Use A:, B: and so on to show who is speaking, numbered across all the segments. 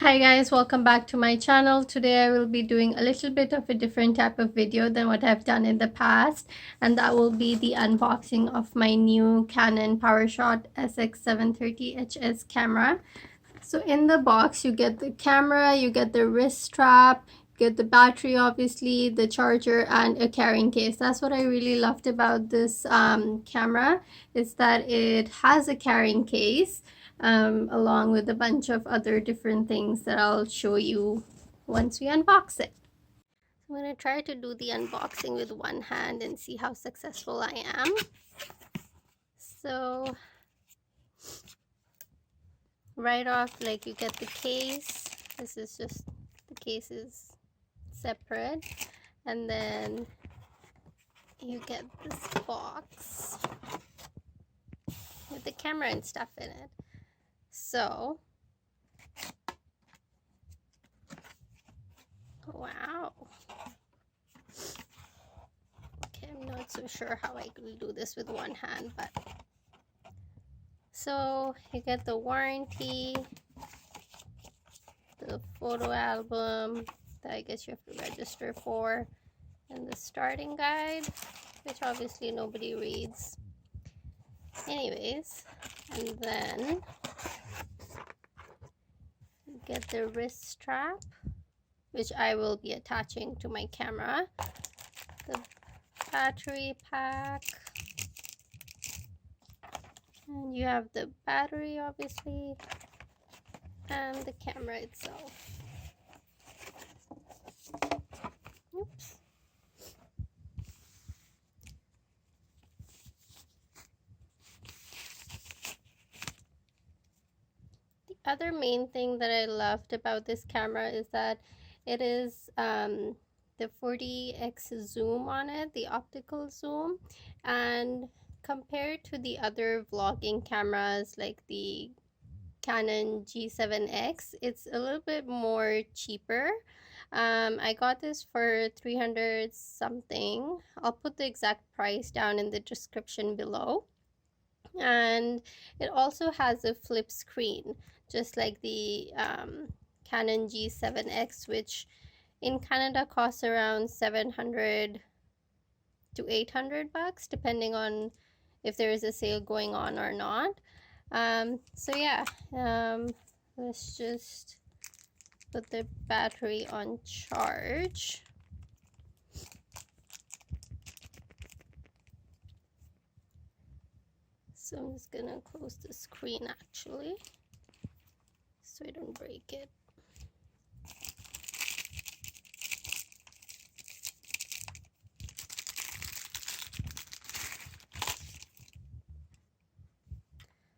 A: Hi guys, welcome back to my channel. Today I will be doing a little bit of a different type of video than what I've done in the past, and that will be the unboxing of my new Canon Powershot SX730 HS camera. So in the box you get the camera, you get the wrist strap, you get the battery, obviously the charger, and a carrying case. That's what I really loved about this camera, is that it has a carrying case along with a bunch of other different things that I'll show you once we unbox it. I'm going to try to do the unboxing with one hand and see how successful I am. So right off, like, you get the case. This is just, the case is separate, and then you get this box with the camera and stuff in it. So wow, okay, I'm not so sure how I will do this with one hand, but so you get the warranty, the photo album that I guess you have to register for, and the starting guide, which obviously nobody reads anyways. And then you get the wrist strap, which I will be attaching to my camera, the battery pack, and you have the battery obviously, and the camera itself. Oops. The other main thing that I loved about this camera is that it is the 40x zoom on it, the optical zoom, and compared to the other vlogging cameras like the Canon G7X, it's a little bit more cheaper. I got this for 300 something. I'll put the exact price down in the description below. And it also has a flip screen, just like the Canon G7X, which in Canada costs around 700 to 800 bucks, depending on if there is a sale going on or not. So yeah, let's just put the battery on charge. So I'm just gonna close the screen actually, so I don't break it.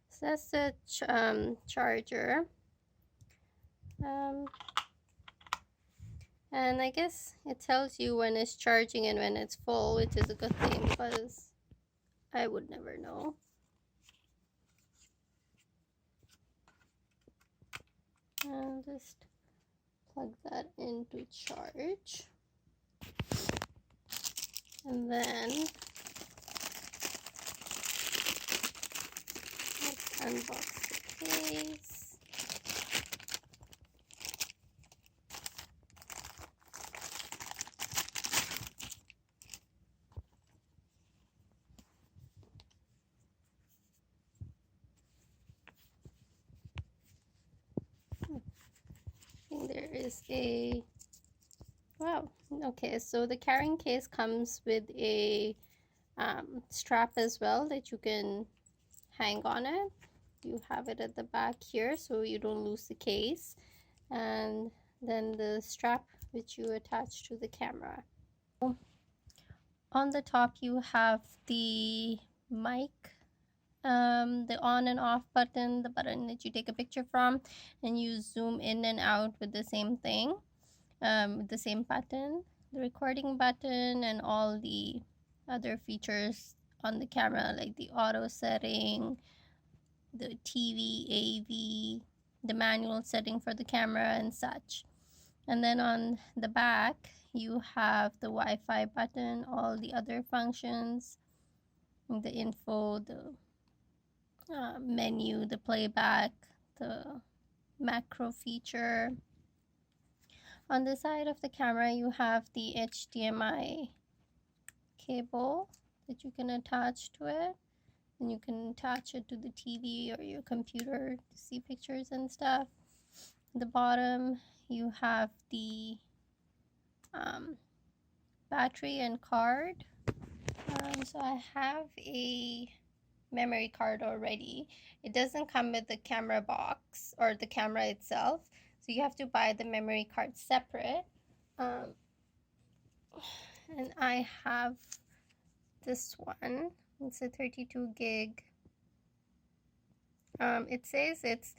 A: So that's the charger. And I guess it tells you when it's charging and when it's full, which is a good thing because I would never know. And just plug that into charge. And then let's unbox the case. There is a, wow, okay, so the carrying case comes with a strap as well that you can hang on it. You have it at the back here so you don't lose the case, and then the strap which you attach to the camera. On the top you have the mic, the on and off button, the button that you take a picture from, and you zoom in and out with the same thing, with the same button, the recording button, and all the other features on the camera like the auto setting, the TV, AV, the manual setting for the camera and such. And then on the back you have the Wi-Fi button, all the other functions, the info, the menu, the playback, the macro feature. On the side of the camera, you have the HDMI cable that you can attach to it, and you can attach it to the TV or your computer to see pictures and stuff. At the bottom, you have the battery and card. So I have a memory card already. It doesn't come with the camera box or the camera itself, so you have to buy the memory card separate. And I have this one. It's a 32 gig. It says it's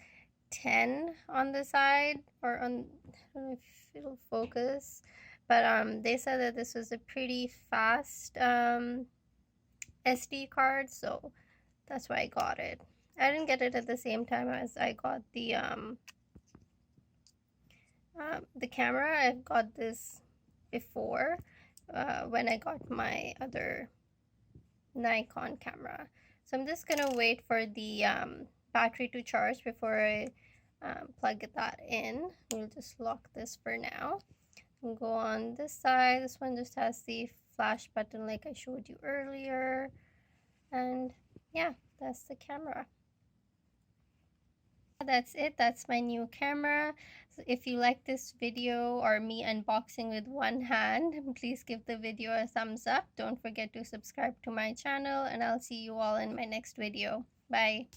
A: 10 on the side, or on, I don't know if it'll focus, but they said that this was a pretty fast SD card, so that's why I got it. I didn't get it at the same time as I got the camera. I've got this before when I got my other Nikon camera. So I'm just gonna wait for the battery to charge before I plug that in. We'll just lock this for now and go on this side. This one just has the flash button like I showed you earlier, and yeah, that's the camera. That's it. That's my new camera. So if you like this video or me unboxing with one hand, please give the video a thumbs up. Don't forget to subscribe to my channel, and I'll see you all in my next video. Bye.